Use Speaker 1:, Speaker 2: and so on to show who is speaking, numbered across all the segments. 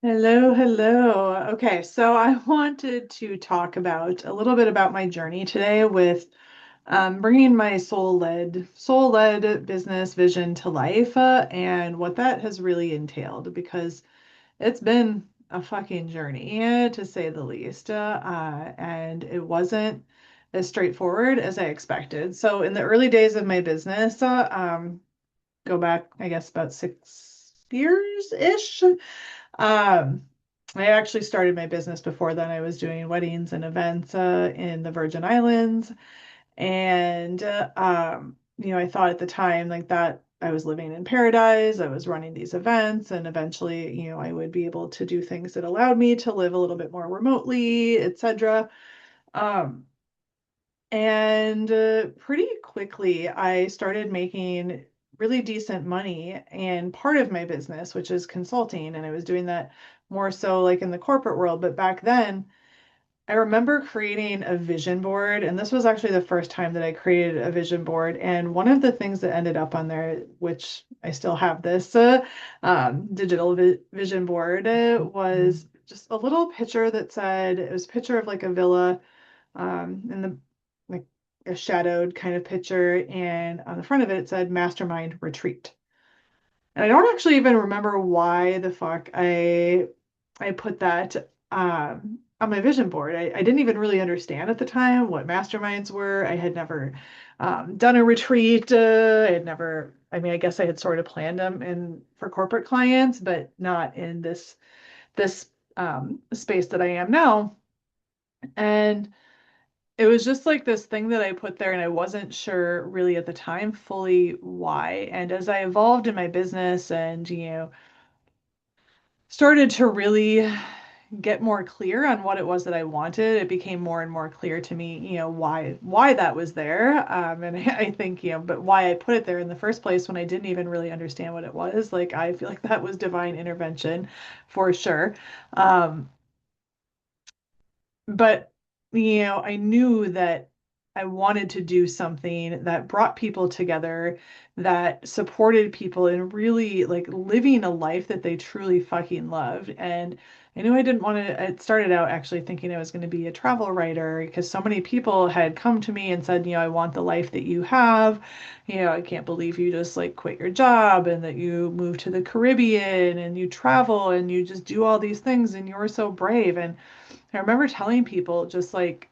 Speaker 1: Hello, hello. Okay, so I wanted to talk about a little bit about my journey today with bringing my soul-led business vision to life and what that has really entailed because it's been a fucking journey to say the least, and it wasn't as straightforward as I expected. So in the early days of my business, go back, I guess, about 6 years-ish. Um, I actually started my business before then. I was doing weddings and events in the Virgin Islands. And, I thought at the time like that I was living in paradise. I was running these events, and eventually, I would be able to do things that allowed me to live a little bit more remotely, etc. Um, and pretty quickly, I started making really decent money in part of my business, which is consulting. And I was doing that more so like in the corporate world. But back then, I remember creating a vision board. And this was actually the first time that I created a vision board. And one of the things that ended up on there, which I still have this digital vision board, was just a little picture that said, it was a picture of like a villa in the like a shadowed kind of picture, and on the front of it, it said Mastermind Retreat. And I don't actually even remember why the fuck I put that on my vision board. I didn't even really understand at the time what masterminds were. I had never done a retreat. I had never, I mean, I guess I had sort of planned them in for corporate clients, but not in this space that I am now. And it was just like this thing that I put there, and I wasn't sure really at the time fully why. And as I evolved in my business and, started to really get more clear on what it was that I wanted, it became more and more clear to me, why that was there. And I think, but why I put it there in the first place when I didn't even really understand what it was. Like, I feel like that was divine intervention for sure. Um, but I knew that I wanted to do something that brought people together, that supported people in really like living a life that they truly fucking loved. And I knew I didn't want to. It started out actually thinking I was going to be a travel writer because so many people had come to me and said, I want the life that you have. I can't believe you just like quit your job and that you moved to the Caribbean and you travel and you just do all these things and you're so brave. And I remember telling people just like,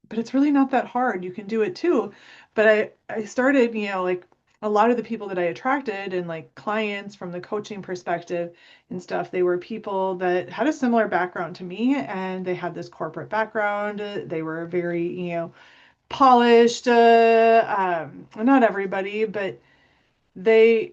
Speaker 1: but it's really not that hard. You can do it too. But I started, like a lot of the people that I attracted and like clients from the coaching perspective and stuff, they were people that had a similar background to me, and they had this corporate background. They were very, polished. Not everybody, but they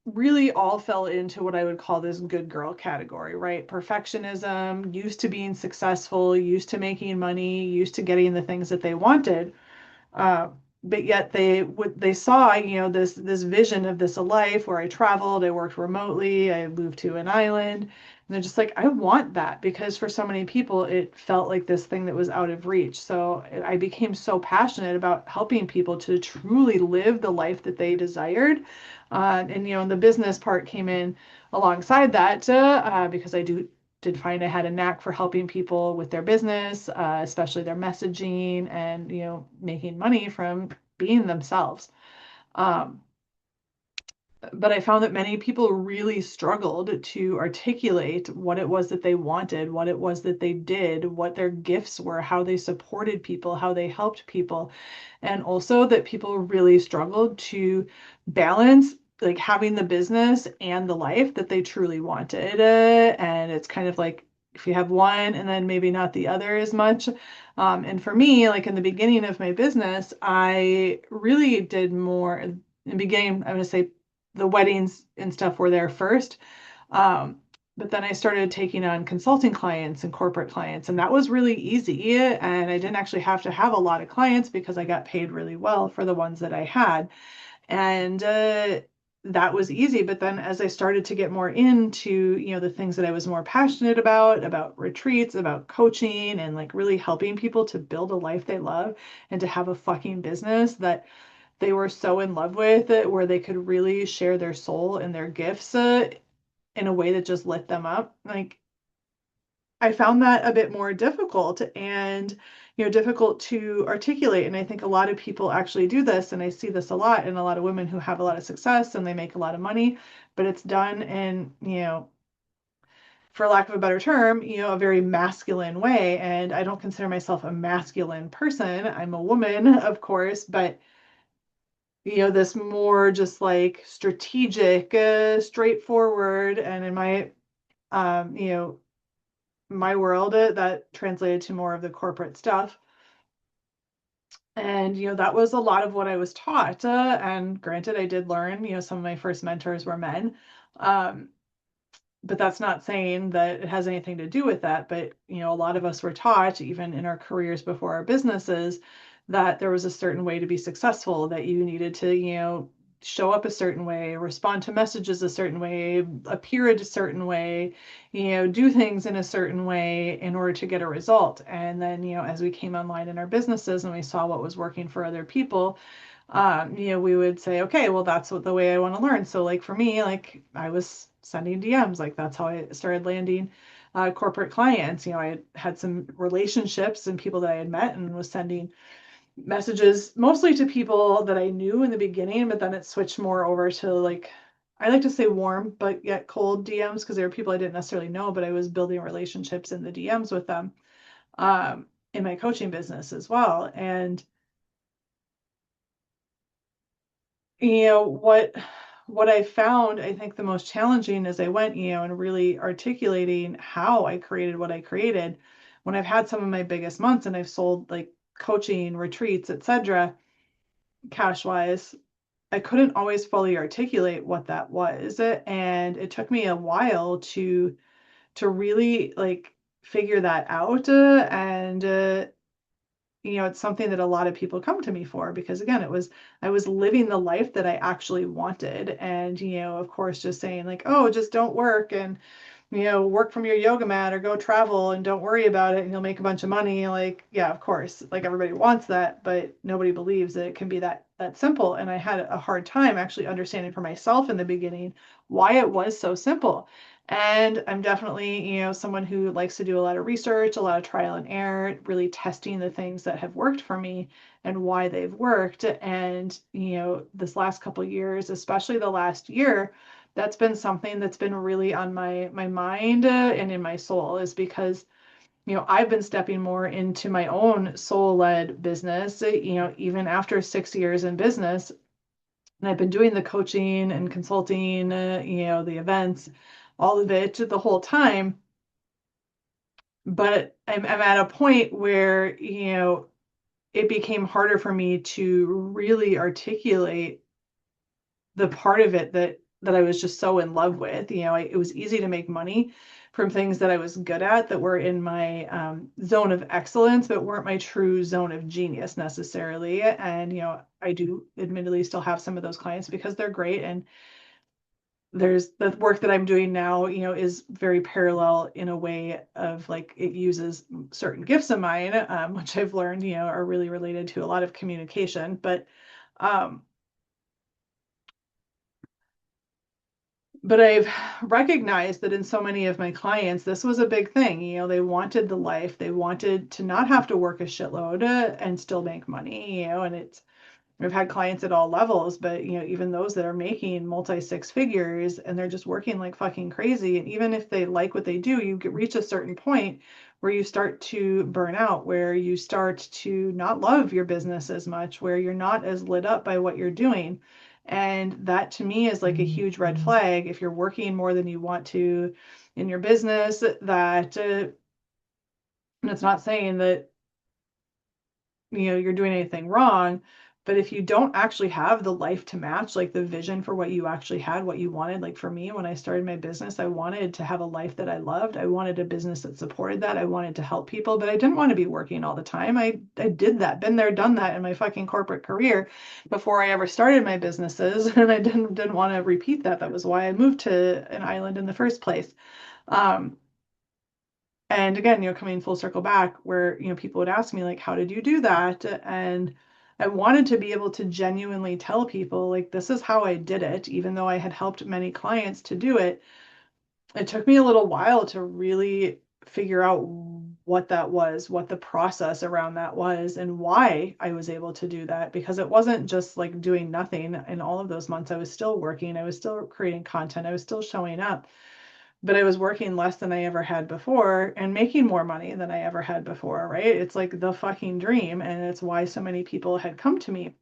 Speaker 1: really all fell into what I would call this good girl category, right? Perfectionism, used to being successful, used to making money, used to getting the things that they wanted. Uh, but yet they saw, this vision of this life where I traveled, I worked remotely, I moved to an island, and they're just like, I want that because for so many people it felt like this thing that was out of reach. So I became so passionate about helping people to truly live the life that they desired. And the business part came in alongside that because I did find I had a knack for helping people with their business, especially their messaging and, making money from being themselves. Um, but I found that many people really struggled to articulate what it was that they wanted, what it was that they did, what their gifts were, how they supported people, how they helped people. And also that people really struggled to balance like having the business and the life that they truly wanted. And it's kind of like if you have one and then maybe not the other as much. And for me, like in the beginning of my business, I really did more in the beginning. I'm going to say the weddings and stuff were there first. Um, but then I started taking on consulting clients and corporate clients, and that was really easy. And I didn't actually have to have a lot of clients because I got paid really well for the ones that I had. And that was easy. But then as I started to get more into, the things that I was more passionate about retreats, about coaching, and like really helping people to build a life they love and to have a fucking business that they were so in love with it, where they could really share their soul and their gifts in a way that just lit them up. Like I found that a bit more difficult and, difficult to articulate. And I think a lot of people actually do this. And I see this a lot in a lot of women who have a lot of success and they make a lot of money, but it's done in, for lack of a better term, a very masculine way. And I don't consider myself a masculine person. I'm a woman, of course, but this more just like strategic, straightforward, and in my world, that translated to more of the corporate stuff. And, that was a lot of what I was taught. And granted, I did learn, some of my first mentors were men. Um, but that's not saying that it has anything to do with that. But, a lot of us were taught, even in our careers before our businesses, that there was a certain way to be successful, that you needed to, show up a certain way, respond to messages a certain way, appear a certain way, do things in a certain way in order to get a result. And then, as we came online in our businesses and we saw what was working for other people, we would say, okay, well, that's what the way I want to learn. So like for me, like I was sending DMs, like that's how I started landing corporate clients. I had some relationships and people that I had met and was sending messages mostly to people that I knew in the beginning, but then it switched more over to like, I like to say warm, but yet cold DMs because there were people I didn't necessarily know, but I was building relationships in the DMs with them in my coaching business as well. And what I found, I think the most challenging as I went, and really articulating how I created what I created, when I've had some of my biggest months and I've sold like coaching retreats, etc., cash wise, I couldn't always fully articulate what that was. And it took me a while to really like figure that out. And it's something that a lot of people come to me for because again, I was living the life that I actually wanted. And, of course, just saying like, oh, just don't work and work from your yoga mat or go travel and don't worry about it and you'll make a bunch of money. Like, yeah, of course, like everybody wants that, but nobody believes that it can be that simple. And I had a hard time actually understanding for myself in the beginning why it was so simple. And I'm definitely, someone who likes to do a lot of research, a lot of trial and error, really testing the things that have worked for me and why they've worked. And, this last couple of years, especially the last year, that's been something that's been really on my mind and in my soul is because I've been stepping more into my own soul-led business, even after 6 years in business, and I've been doing the coaching and consulting, the events, all of it the whole time. But I'm at a point where it became harder for me to really articulate the part of it that I was just so in love with. It was easy to make money from things that I was good at that were in my zone of excellence, but weren't my true zone of genius necessarily. And I do admittedly still have some of those clients because they're great. And there's the work that I'm doing now, is very parallel in a way of like it uses certain gifts of mine, which I've learned, are really related to a lot of communication. Um, but I've recognized that in so many of my clients, this was a big thing. They wanted the life, they wanted to not have to work a shitload and still make money, and we've had clients at all levels, but even those that are making multi six figures and they're just working like fucking crazy. And even if they like what they do, reach a certain point where you start to burn out, where you start to not love your business as much, where you're not as lit up by what you're doing. And that to me is like a huge red flag. If you're working more than you want to in your business, that and it's not saying that you're doing anything wrong, but if you don't actually have the life to match like the vision for what you actually had, what you wanted, like for me when I started my business, I wanted to have a life that I loved. I wanted a business that supported that. I wanted to help people, but I didn't want to be working all the time. I did that, been there, done that in my fucking corporate career before I ever started my businesses, and I didn't want to repeat that. That was why I moved to an island in the first place. um and again, coming full circle back where, people would ask me like, how did you do that? And I wanted to be able to genuinely tell people like, this is how I did it. Even though I had helped many clients to do it, it took me a little while to really figure out what that was, what the process around that was, and why I was able to do that. Because it wasn't just like doing nothing in all of those months. I was still working, I was still creating content, I was still showing up, but I was working less than I ever had before and making more money than I ever had before, right? It's like the fucking dream. And it's why so many people had come to me.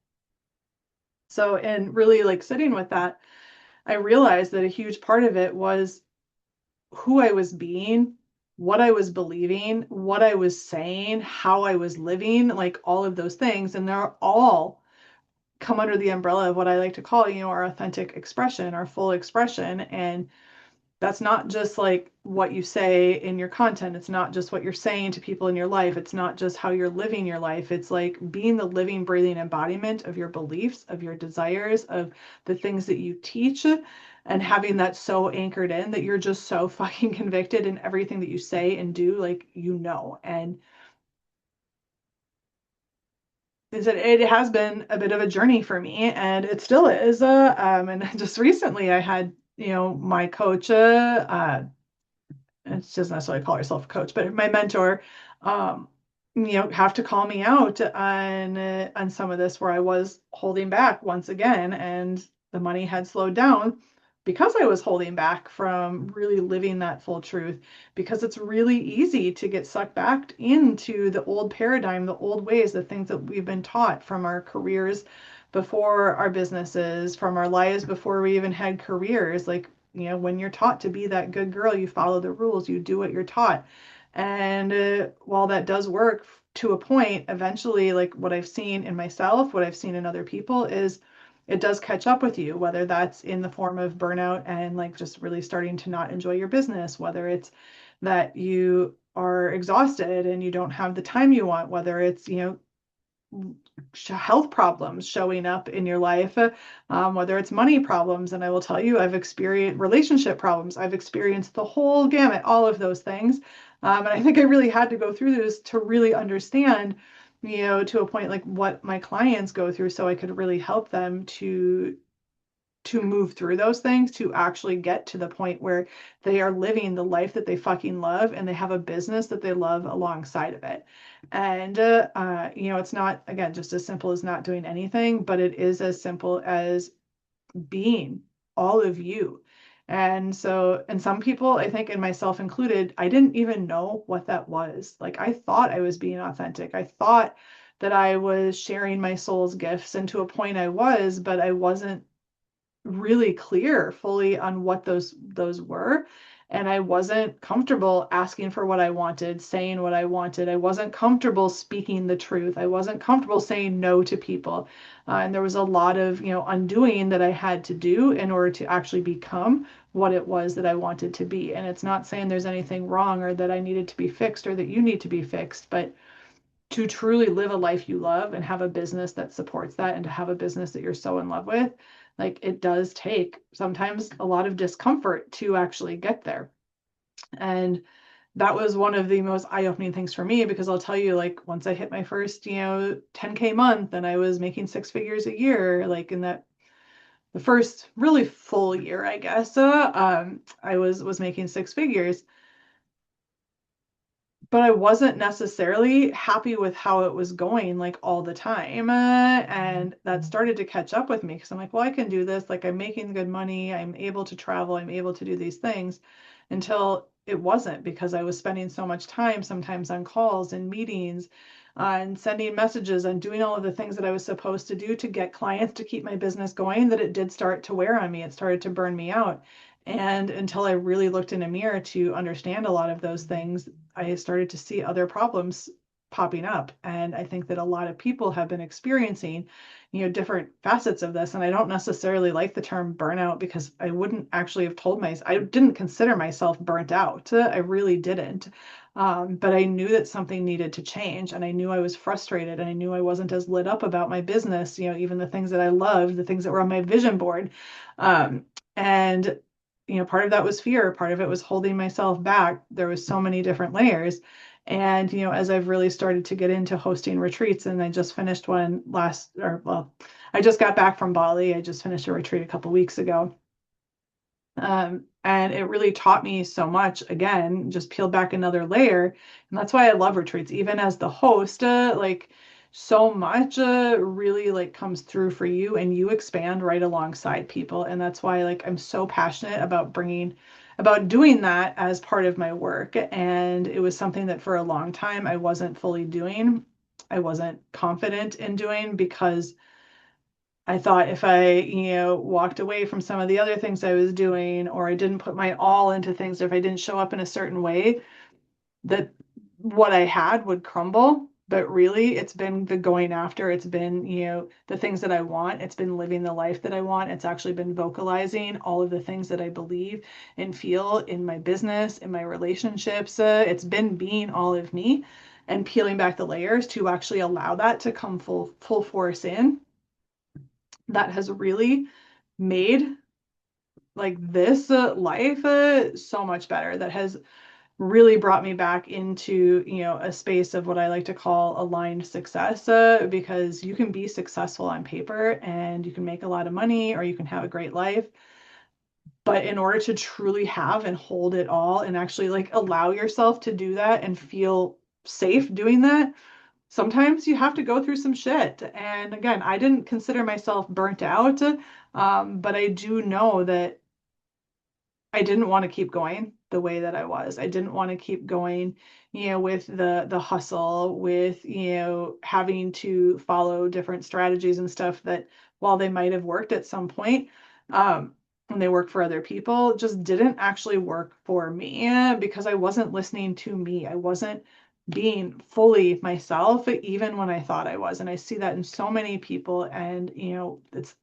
Speaker 1: So, and really like sitting with that, I realized that a huge part of it was who I was being, what I was believing, what I was saying, how I was living, like all of those things. And they're all come under the umbrella of what I like to call, our authentic expression, our full expression. And that's not just like what you say in your content. It's not just what you're saying to people in your life. It's not just how you're living your life. It's like being the living, breathing embodiment of your beliefs, of your desires, of the things that you teach, and having that so anchored in that you're just so fucking convicted in everything that you say and do, like, And it has been a bit of a journey for me, and it still is. And just recently I had, my coach, and she doesn't necessarily call herself a coach, but my mentor, um, have to call me out on some of this where I was holding back once again, and the money had slowed down because I was holding back from really living that full truth. Because it's really easy to get sucked back into the old paradigm, the old ways, the things that we've been taught from our careers before our businesses, from our lives before we even had careers. Like, when you're taught to be that good girl, you follow the rules, you do what you're taught. And while that does work to a point, eventually, like what I've seen in myself, what I've seen in other people, is it does catch up with you, whether that's in the form of burnout and like just really starting to not enjoy your business, whether it's that you are exhausted and you don't have the time you want, whether it's, health problems showing up in your life, whether it's money problems. And I will tell you, I've experienced relationship problems. I've experienced the whole gamut, all of those things. And I think I really had to go through this to really understand, to a point like what my clients go through, so I could really help them to move through those things, to actually get to the point where they are living the life that they fucking love and they have a business that they love alongside of it. And, it's not, again, just as simple as not doing anything, but it is as simple as being all of you. And so, and some people, I think, and myself included, I didn't even know what that was. Like, I thought I was being authentic. I thought that I was sharing my soul's gifts, and to a point I was, but I wasn't really clear fully on what those were. And I wasn't comfortable asking for what I wanted, saying what I wanted. I wasn't comfortable speaking the truth. I wasn't comfortable saying no to people. And there was a lot of, undoing that I had to do in order to actually become what it was that I wanted to be. And it's not saying there's anything wrong or that I needed to be fixed or that you need to be fixed, but to truly live a life you love and have a business that supports that, and to have a business that you're so in love with, like, it does take sometimes a lot of discomfort to actually get there. And that was one of the most eye-opening things for me, because I'll tell you, like, once I hit my first, 10K month, and I was making six figures a year, like in that the first really full year, I guess, I was making six figures, but I wasn't necessarily happy with how it was going, like, all the time. And that started to catch up with me, because I'm like, well, I can do this. Like, I'm making good money. I'm able to travel. I'm able to do these things, until it wasn't, because I was spending so much time sometimes on calls and meetings, and sending messages and doing all of the things that I was supposed to do to get clients to keep my business going, that it did start to wear on me. It started to burn me out. And until I really looked in a mirror to understand a lot of those things, I started to see other problems popping up. And I think that a lot of people have been experiencing, different facets of this. And I don't necessarily like the term burnout, because I wouldn't actually have I didn't consider myself burnt out. I really didn't. But I knew that something needed to change, and I knew I was frustrated, and I knew I wasn't as lit up about my business, even the things that I loved, the things that were on my vision board. And part of that was fear, part of it was holding myself back. There was so many different layers. And, as I've really started to get into hosting retreats, and I just finished one I just got back from Bali. I just finished a retreat a couple weeks ago. And it really taught me so much. Again, just peel back another layer. And that's why I love retreats, even as the host, like so much really like comes through for you, and you expand right alongside people. And that's why like I'm so passionate about doing that as part of my work. And it was something that for a long time I wasn't fully doing. I wasn't confident in doing because I thought if I, walked away from some of the other things I was doing, or I didn't put my all into things, or if I didn't show up in a certain way, that what I had would crumble. But really, it's been the going after, it's been, the things that I want, it's been living the life that I want. It's actually been vocalizing all of the things that I believe and feel in my business, in my relationships. It's been being all of me and peeling back the layers to actually allow that to come full force in. That has really made like this life so much better. That has really brought me back into, a space of what I like to call aligned success, because you can be successful on paper and you can make a lot of money or you can have a great life. But in order to truly have and hold it all and actually like allow yourself to do that and feel safe doing that, sometimes you have to go through some shit. And again, I didn't consider myself burnt out, but I do know that I didn't want to keep going the way that I was. I didn't want to keep going, with the hustle, with, having to follow different strategies and stuff that while they might have worked at some point, and they worked for other people, just didn't actually work for me because I wasn't listening to me. I wasn't being fully myself, even when I thought I was. And I see that in so many people. And, it's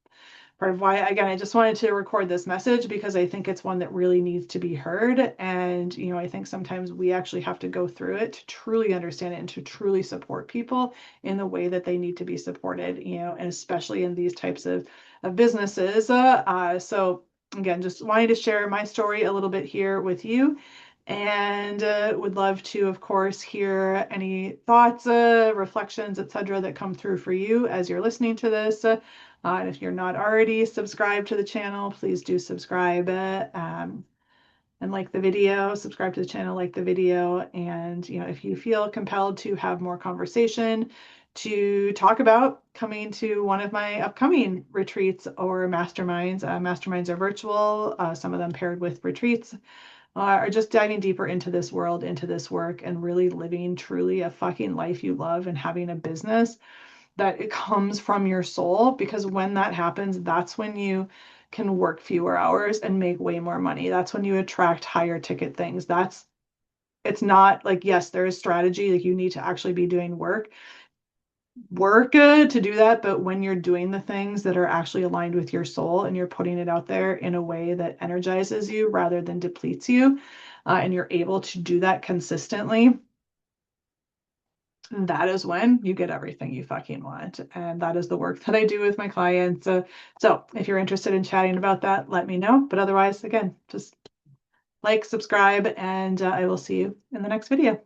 Speaker 1: part of why, again, I just wanted to record this message because I think it's one that really needs to be heard. And, I think sometimes we actually have to go through it to truly understand it and to truly support people in the way that they need to be supported, and especially in these types of businesses. So again, just wanted to share my story a little bit here with you. And would love to, of course, hear any thoughts, reflections, etc., that come through for you as you're listening to this. And if you're not already subscribed to the channel, please do subscribe, and like the video, subscribe to the channel, like the video. And, if you feel compelled to have more conversation, to talk about coming to one of my upcoming retreats or masterminds. Masterminds are virtual, some of them paired with retreats, are just diving deeper into this world, into this work, and really living truly a fucking life you love and having a business that it comes from your soul. Because when that happens, that's when you can work fewer hours and make way more money. That's when you attract higher ticket things. It's not like, yes, there is strategy, like you need to actually be doing work to do that. But when you're doing the things that are actually aligned with your soul and you're putting it out there in a way that energizes you rather than depletes you, and you're able to do that consistently, that is when you get everything you fucking want. And that is the work that I do with my clients. So if you're interested in chatting about that, let me know. But otherwise, again, just like, subscribe, and I will see you in the next video.